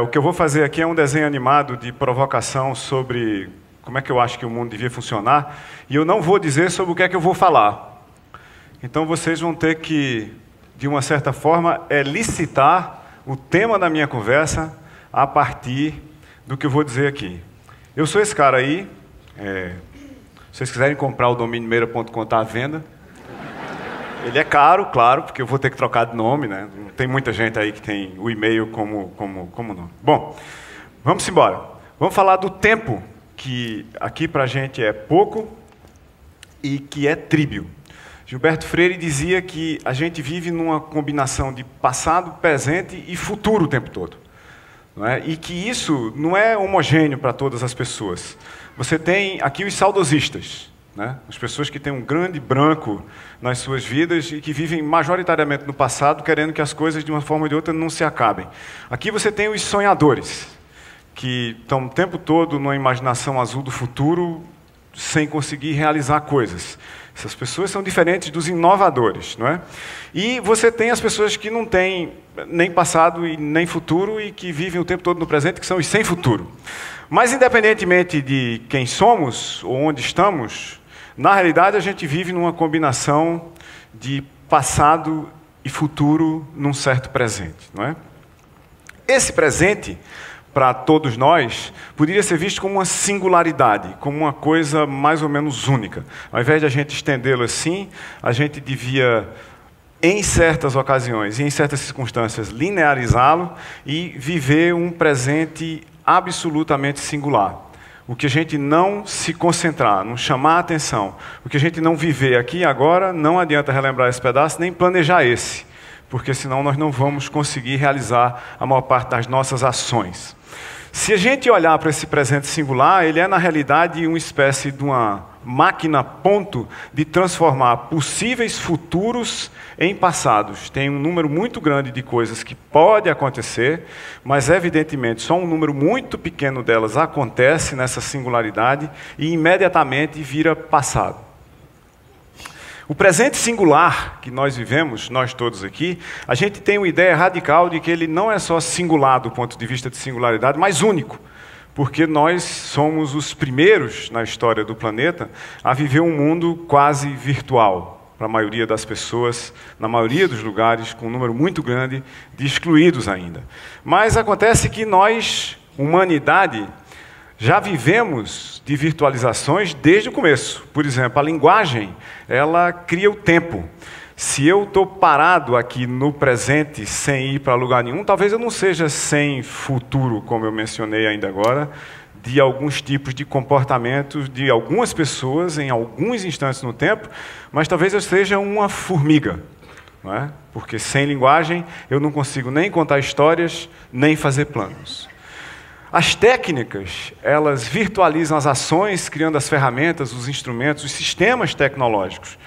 O que eu vou fazer aqui é um desenho animado de provocação sobre como é que eu acho que o mundo devia funcionar, e eu não vou dizer sobre o que é que eu vou falar. Então vocês vão ter que, de uma certa forma, licitar o tema da minha conversa a partir do que eu vou dizer aqui. Eu sou esse cara aí. Se vocês quiserem comprar o domínio meira.com, está à venda. Ele é caro, claro, porque eu vou ter que trocar de nome, né? Tem muita gente aí que tem o e-mail como nome. Bom, vamos embora. Vamos falar do tempo, que aqui para a gente é pouco e que é tríbio. Gilberto Freire dizia que a gente vive numa combinação de passado, presente e futuro o tempo todo. Não é? E que isso não é homogêneo para todas as pessoas. Você tem aqui os saudosistas, né? As pessoas que têm um grande branco nas suas vidas e que vivem majoritariamente no passado, querendo que as coisas, de uma forma ou de outra, não se acabem. Aqui você tem os sonhadores, que estão o tempo todo numa imaginação azul do futuro, sem conseguir realizar coisas. Essas pessoas são diferentes dos inovadores, não é? E você tem as pessoas que não têm nem passado e nem futuro e que vivem o tempo todo no presente, que são os sem futuro. Mas, independentemente de quem somos ou onde estamos, na realidade a gente vive numa combinação de passado e futuro num certo presente, não é? Esse presente, para todos nós, poderia ser visto como uma singularidade, como uma coisa mais ou menos única. Ao invés de a gente estendê-lo assim, a gente devia, em certas ocasiões e em certas circunstâncias, linearizá-lo e viver um presente absolutamente singular. O que a gente não se concentrar, não chamar a atenção, o que a gente não viver aqui e agora, não adianta relembrar esse pedaço, nem planejar esse, porque senão nós não vamos conseguir realizar a maior parte das nossas ações. Se a gente olhar para esse presente singular, ele é, na realidade, uma espécie de uma máquina ponto de transformar possíveis futuros em passados. Tem um número muito grande de coisas que pode acontecer, mas, evidentemente, só um número muito pequeno delas acontece nessa singularidade e, imediatamente, vira passado. O presente singular que nós vivemos, nós todos aqui, a gente tem uma ideia radical de que ele não é só singular do ponto de vista de singularidade, mas único. Porque nós somos os primeiros na história do planeta a viver um mundo quase virtual, para a maioria das pessoas, na maioria dos lugares, com um número muito grande de excluídos ainda. Mas acontece que nós, humanidade, já vivemos de virtualizações desde o começo. Por exemplo, a linguagem, ela cria o tempo. Se eu estou parado aqui no presente, sem ir para lugar nenhum, talvez eu não seja sem futuro, como eu mencionei ainda agora, de alguns tipos de comportamentos de algumas pessoas em alguns instantes no tempo, mas talvez eu seja uma formiga, não é? Porque sem linguagem eu não consigo nem contar histórias, nem fazer planos. As técnicas, elas virtualizam as ações, criando as ferramentas, os instrumentos, os sistemas tecnológicos.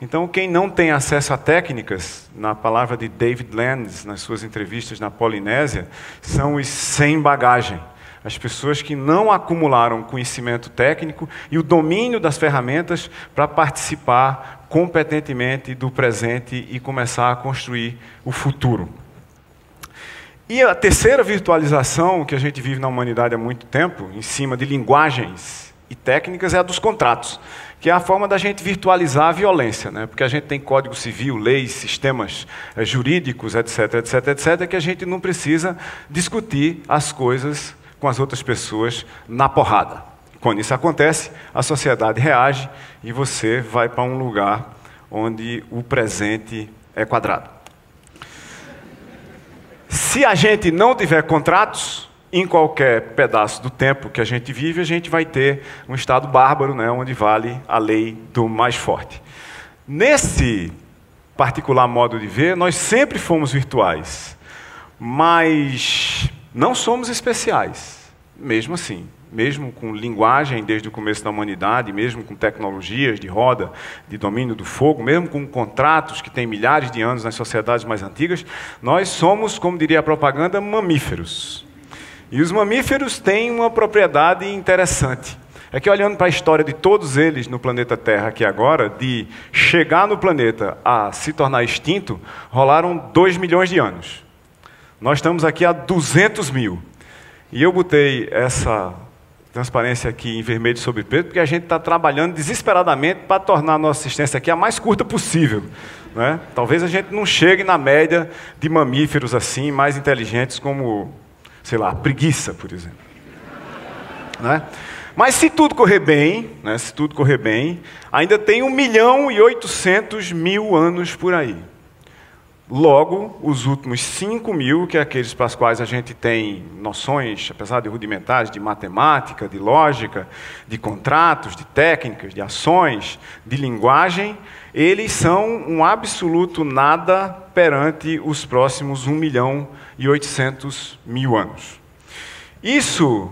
Então, quem não tem acesso a técnicas, na palavra de David Landes, nas suas entrevistas na Polinésia, são os sem bagagem. As pessoas que não acumularam conhecimento técnico e o domínio das ferramentas para participar competentemente do presente e começar a construir o futuro. E a terceira virtualização que a gente vive na humanidade há muito tempo, em cima de linguagens e técnicas, é a dos contratos, que é a forma da gente virtualizar a violência, né? Porque a gente tem código civil, leis, sistemas jurídicos, etc., etc., etc., que a gente não precisa discutir as coisas com as outras pessoas na porrada. Quando isso acontece, a sociedade reage e você vai para um lugar onde o presente é quadrado. Se a gente não tiver contratos, em qualquer pedaço do tempo que a gente vive, a gente vai ter um estado bárbaro, né, onde vale a lei do mais forte. Nesse particular modo de ver, nós sempre fomos virtuais, mas não somos especiais, mesmo assim. Mesmo com linguagem desde o começo da humanidade, mesmo com tecnologias de roda, de domínio do fogo, mesmo com contratos que têm milhares de anos nas sociedades mais antigas, nós somos, como diria a propaganda, mamíferos. E os mamíferos têm uma propriedade interessante. É que, olhando para a história de todos eles no planeta Terra aqui agora, de chegar no planeta a se tornar extinto, rolaram 2 milhões de anos. Nós estamos aqui a 200 mil. E eu botei essa transparência aqui em vermelho sobre preto, porque a gente está trabalhando desesperadamente para tornar a nossa assistência aqui a mais curta possível. Né? Talvez a gente não chegue na média de mamíferos assim, mais inteligentes como, sei lá, preguiça, por exemplo. Né? Mas se tudo correr bem, né, se tudo correr bem, ainda tem 1.800.000 anos por aí. Logo, os últimos 5.000, que é aqueles para os quais a gente tem noções, apesar de rudimentares, de matemática, de lógica, de contratos, de técnicas, de ações, de linguagem, eles são um absoluto nada perante os próximos 1.800.000 anos. Isso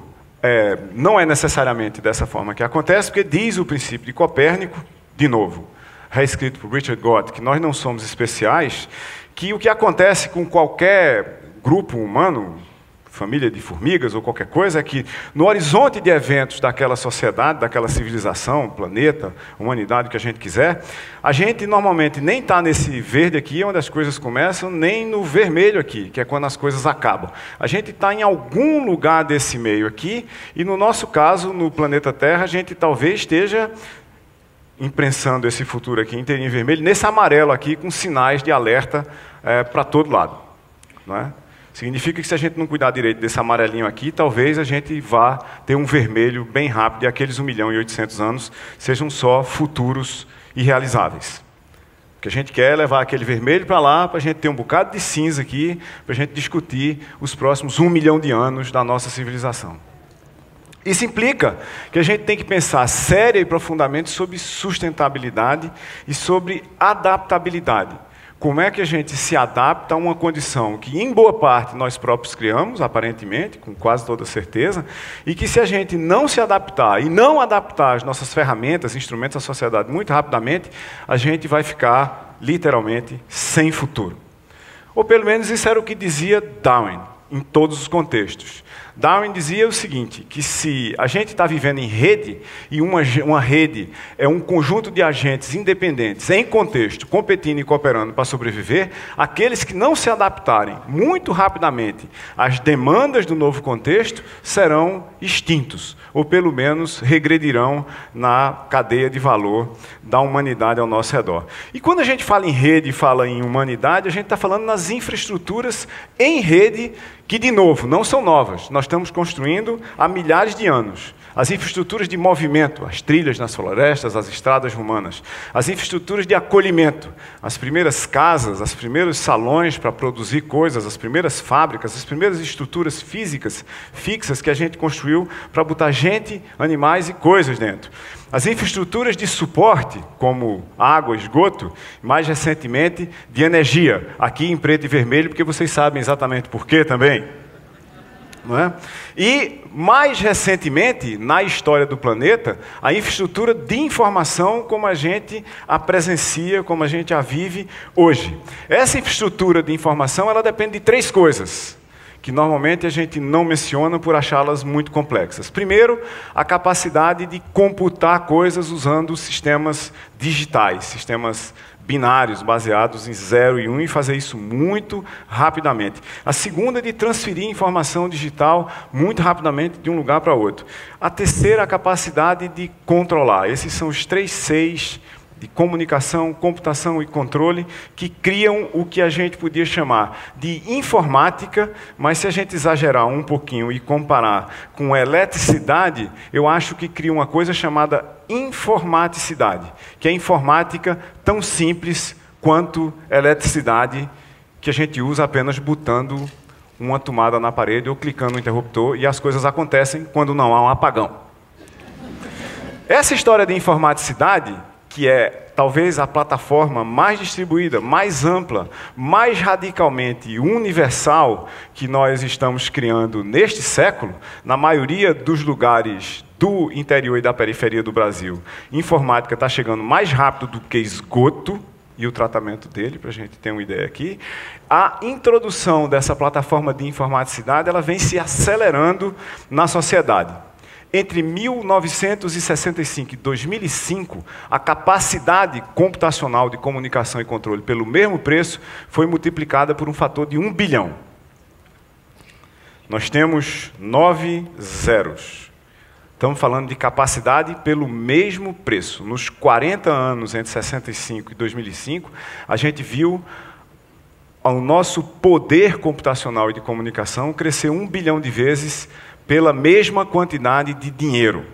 não é necessariamente dessa forma que acontece, porque diz o princípio de Copérnico, de novo, reescrito por Richard Gott, que nós não somos especiais, que o que acontece com qualquer grupo humano, família de formigas ou qualquer coisa, é que no horizonte de eventos daquela sociedade, daquela civilização, planeta, humanidade, o que a gente quiser, a gente normalmente nem está nesse verde aqui, onde as coisas começam, nem no vermelho aqui, que é quando as coisas acabam. A gente está em algum lugar desse meio aqui, e no nosso caso, no planeta Terra, a gente talvez esteja imprensando esse futuro aqui inteirinho em vermelho, nesse amarelo aqui, com sinais de alerta para todo lado. Não é? Significa que se a gente não cuidar direito desse amarelinho aqui, talvez a gente vá ter um vermelho bem rápido, e aqueles 1.800.000 anos sejam só futuros irrealizáveis. O que a gente quer é levar aquele vermelho para lá, para a gente ter um bocado de cinza aqui, para a gente discutir os próximos 1 milhão de anos da nossa civilização. Isso implica que a gente tem que pensar séria e profundamente sobre sustentabilidade e sobre adaptabilidade. Como é que a gente se adapta a uma condição que, em boa parte, nós próprios criamos, aparentemente, com quase toda certeza, e que, se a gente não se adaptar e não adaptar as nossas ferramentas, instrumentos à sociedade muito rapidamente, a gente vai ficar, literalmente, sem futuro. Ou, pelo menos, isso era o que dizia Darwin, em todos os contextos. Darwin dizia o seguinte, que se a gente está vivendo em rede, e uma rede é um conjunto de agentes independentes, em contexto, competindo e cooperando para sobreviver, aqueles que não se adaptarem muito rapidamente às demandas do novo contexto serão extintos, ou pelo menos regredirão na cadeia de valor da humanidade ao nosso redor. E quando a gente fala em rede e fala em humanidade, a gente está falando nas infraestruturas em rede, que, de novo, não são novas. Nós estamos construindo há milhares de anos. As infraestruturas de movimento, as trilhas nas florestas, as estradas rumanas. As infraestruturas de acolhimento, as primeiras casas, os primeiros salões para produzir coisas, as primeiras fábricas, as primeiras estruturas físicas, fixas que a gente construiu para botar gente, animais e coisas dentro. As infraestruturas de suporte, como água, esgoto, mais recentemente de energia, aqui em preto e vermelho, porque vocês sabem exatamente por quê também. Não é? E, mais recentemente, na história do planeta, a infraestrutura de informação como a gente a presencia, como a gente a vive hoje. Essa infraestrutura de informação, ela depende de 3 coisas, que normalmente a gente não menciona por achá-las muito complexas. Primeiro, a capacidade de computar coisas usando sistemas digitais, sistemas binários, baseados em 0 e 1, e fazer isso muito rapidamente. A segunda é de transferir informação digital muito rapidamente de um lugar para outro. A terceira, a capacidade de controlar. Esses são os 3 Cs de comunicação, computação e controle, que criam o que a gente podia chamar de informática, mas se a gente exagerar um pouquinho e comparar com eletricidade, eu acho que cria uma coisa chamada informaticidade, que é informática tão simples quanto eletricidade, que a gente usa apenas botando uma tomada na parede ou clicando no interruptor, e as coisas acontecem quando não há um apagão. Essa história de informaticidade, que é talvez a plataforma mais distribuída, mais ampla, mais radicalmente universal que nós estamos criando neste século, na maioria dos lugares do interior e da periferia do Brasil, informática está chegando mais rápido do que esgoto e o tratamento dele, para a gente ter uma ideia aqui. A introdução dessa plataforma de informaticidade, ela vem se acelerando na sociedade. Entre 1965 e 2005, a capacidade computacional de comunicação e controle pelo mesmo preço foi multiplicada por um fator de 1 bilhão. nós temos 9 zeros. Estamos falando de capacidade pelo mesmo preço. Nos 40 anos entre 65 e 2005, a gente viu o nosso poder computacional e de comunicação crescer 1 bilhão de vezes pela mesma quantidade de dinheiro.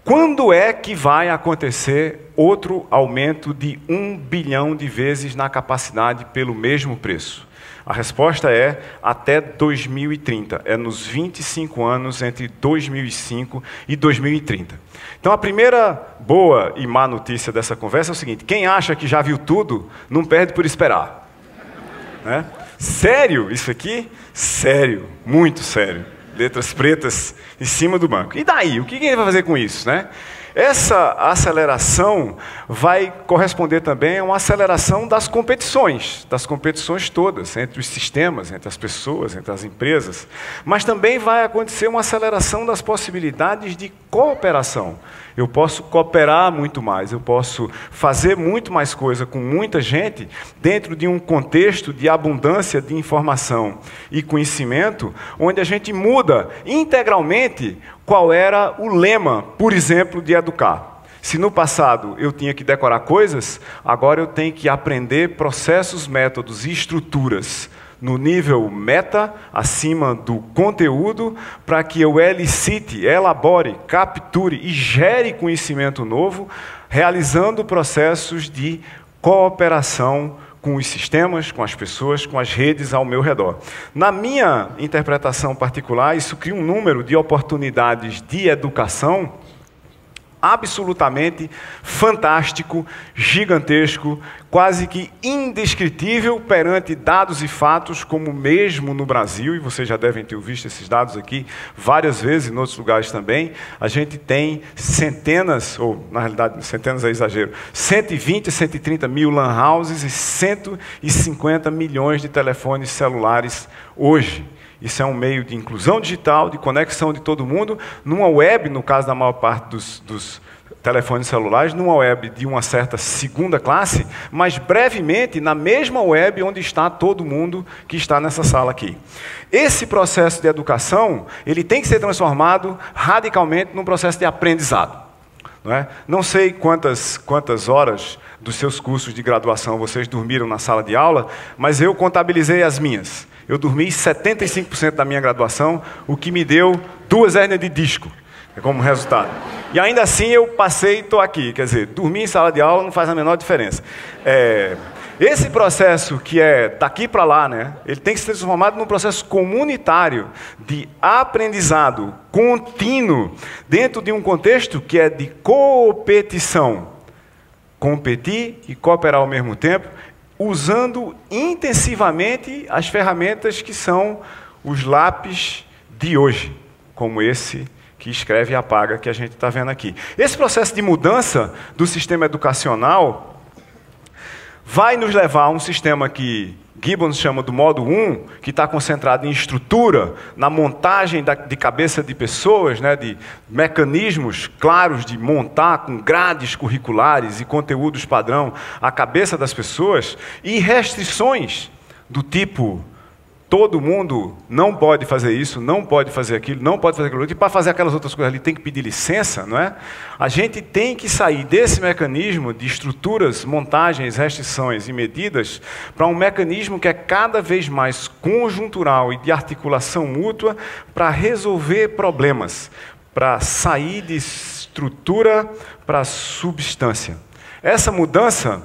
Quando é que vai acontecer outro aumento de 1 bilhão de vezes na capacidade pelo mesmo preço? A resposta é até 2030. É nos 25 anos entre 2005 e 2030. Então, a primeira boa e má notícia dessa conversa é o seguinte: quem acha que já viu tudo, não perde por esperar. Né? Sério isso aqui? Sério, muito sério. Letras pretas em cima do banco. E daí? O que ele vai fazer com isso, né? Essa aceleração vai corresponder também a uma aceleração das competições todas, entre os sistemas, entre as pessoas, entre as empresas. Mas também vai acontecer uma aceleração das possibilidades de cooperação. Eu posso cooperar muito mais, eu posso fazer muito mais coisa com muita gente dentro de um contexto de abundância de informação e conhecimento, onde a gente muda integralmente qual era o lema, por exemplo, de educar. Se no passado eu tinha que decorar coisas, agora eu tenho que aprender processos, métodos e estruturas no nível meta, acima do conteúdo, para que eu elicite, elabore, capture e gere conhecimento novo, realizando processos de cooperação com os sistemas, com as pessoas, com as redes ao meu redor. Na minha interpretação particular, isso cria um número de oportunidades de educação absolutamente fantástico, gigantesco, quase que indescritível perante dados e fatos, como mesmo no Brasil, e vocês já devem ter visto esses dados aqui várias vezes, em outros lugares também, a gente tem centenas, ou na realidade centenas é exagero, 120, 130 mil lan houses e 150 milhões de telefones celulares hoje. Isso é um meio de inclusão digital, de conexão de todo mundo, numa web, no caso da maior parte dos telefones celulares, numa web de uma certa segunda classe, mas brevemente na mesma web onde está todo mundo que está nessa sala aqui. Esse processo de educação, ele tem que ser transformado radicalmente num processo de aprendizado. Não é? Não sei quantas horas dos seus cursos de graduação vocês dormiram na sala de aula, mas eu contabilizei as minhas. Eu dormi 75% da minha graduação, o que me deu 2 hérnias de disco, como resultado. E ainda assim eu passei e estou aqui. Quer dizer, dormir em sala de aula não faz a menor diferença. Esse processo que é daqui para lá, né, ele tem que ser transformado num processo comunitário de aprendizado contínuo dentro de um contexto que é de competição. Competir e cooperar ao mesmo tempo, usando intensivamente as ferramentas que são os lápis de hoje, como esse que escreve e apaga, que a gente está vendo aqui. Esse processo de mudança do sistema educacional vai nos levar a um sistema que Gibbons chama do modo 1, que está concentrado em estrutura, na montagem de cabeça de pessoas, né, de mecanismos claros de montar com grades curriculares e conteúdos padrão a cabeça das pessoas, e restrições do tipo: todo mundo não pode fazer isso, não pode fazer aquilo, não pode fazer aquilo outro, e para fazer aquelas outras coisas ali tem que pedir licença, não é? A gente tem que sair desse mecanismo de estruturas, montagens, restrições e medidas para um mecanismo que é cada vez mais conjuntural e de articulação mútua para resolver problemas, para sair de estrutura para substância. Essa mudança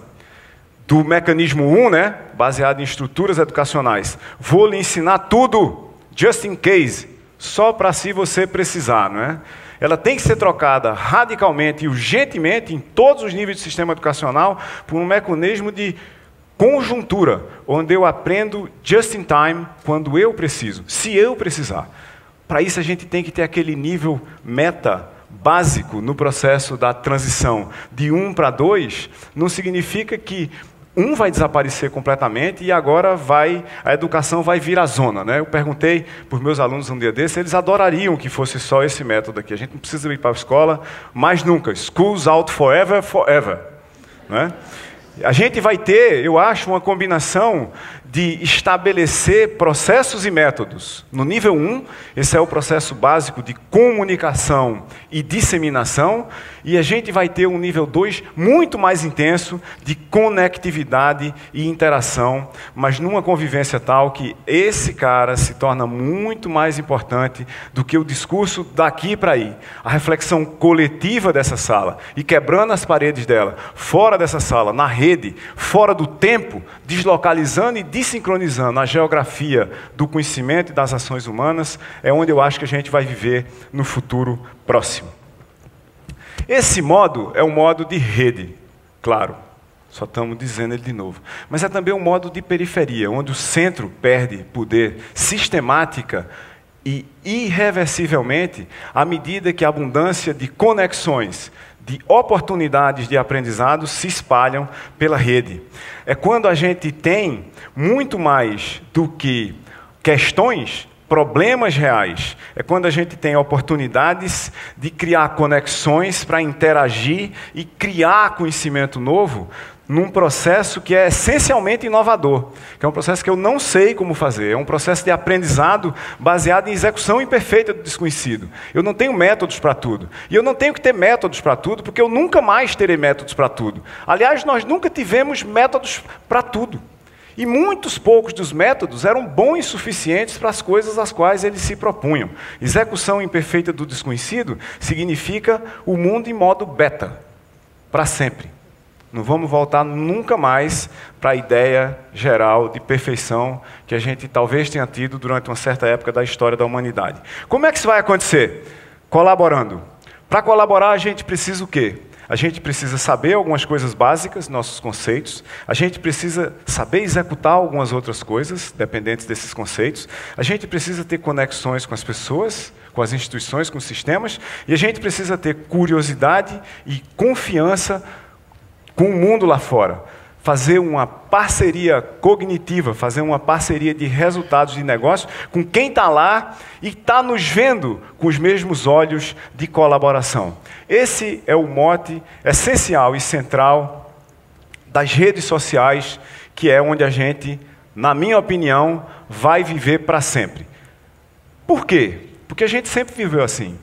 do mecanismo 1, né, baseado em estruturas educacionais. Vou lhe ensinar tudo, just in case, só para se você precisar, não é? Ela tem que ser trocada radicalmente e urgentemente em todos os níveis do sistema educacional por um mecanismo de conjuntura, onde eu aprendo just in time, quando eu preciso, se eu precisar. Para isso a gente tem que ter aquele nível meta básico no processo da transição de 1 para 2, não significa que um vai desaparecer completamente e agora a educação vai vir à zona, né? Eu perguntei para os meus alunos um dia desse, eles adorariam que fosse só esse método aqui. A gente não precisa ir para a escola mais nunca. Schools out forever, forever. Né? A gente vai ter, eu acho, uma combinação de estabelecer processos e métodos. No nível 1, esse é o processo básico de comunicação e disseminação, e a gente vai ter um nível 2 muito mais intenso de conectividade e interação, mas numa convivência tal que esse cara se torna muito mais importante do que o discurso daqui para aí. A reflexão coletiva dessa sala, e quebrando as paredes dela, fora dessa sala, na rede, fora do tempo, deslocalizando e desincronizando a geografia do conhecimento e das ações humanas, é onde eu acho que a gente vai viver no futuro próximo. Esse modo é um modo de rede, claro, só estamos dizendo ele de novo. Mas é também um modo de periferia, onde o centro perde poder sistemática e irreversivelmente à medida que a abundância de conexões, de oportunidades de aprendizado se espalham pela rede. É quando a gente tem muito mais do que questões, problemas reais. É quando a gente tem oportunidades de criar conexões para interagir e criar conhecimento novo num processo que é essencialmente inovador, que é um processo que eu não sei como fazer, é um processo de aprendizado baseado em execução imperfeita do desconhecido. Eu não tenho métodos para tudo. E eu não tenho que ter métodos para tudo, porque eu nunca mais terei métodos para tudo. Aliás, nós nunca tivemos métodos para tudo. E muitos poucos dos métodos eram bons e suficientes para as coisas às quais eles se propunham. Execução imperfeita do desconhecido significa o mundo em modo beta, para sempre. Não vamos voltar nunca mais para a ideia geral de perfeição que a gente talvez tenha tido durante uma certa época da história da humanidade. Como é que isso vai acontecer? Colaborando. Para colaborar, a gente precisa o quê? A gente precisa saber algumas coisas básicas, nossos conceitos. A gente precisa saber executar algumas outras coisas, dependentes desses conceitos. A gente precisa ter conexões com as pessoas, com as instituições, com os sistemas. E a gente precisa ter curiosidade e confiança com o mundo lá fora. Fazer uma parceria cognitiva, fazer uma parceria de resultados de negócio com quem está lá e está nos vendo com os mesmos olhos de colaboração. Esse é o mote essencial e central das redes sociais, que é onde a gente, na minha opinião, vai viver para sempre. Por quê? Porque a gente sempre viveu assim.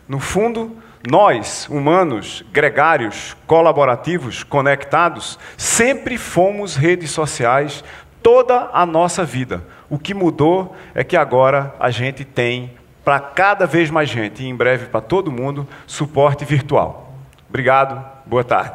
No fundo, nós, humanos, gregários, colaborativos, conectados, sempre fomos redes sociais toda a nossa vida. O que mudou é que agora a gente tem, para cada vez mais gente, e em breve para todo mundo, suporte virtual. Obrigado, boa tarde.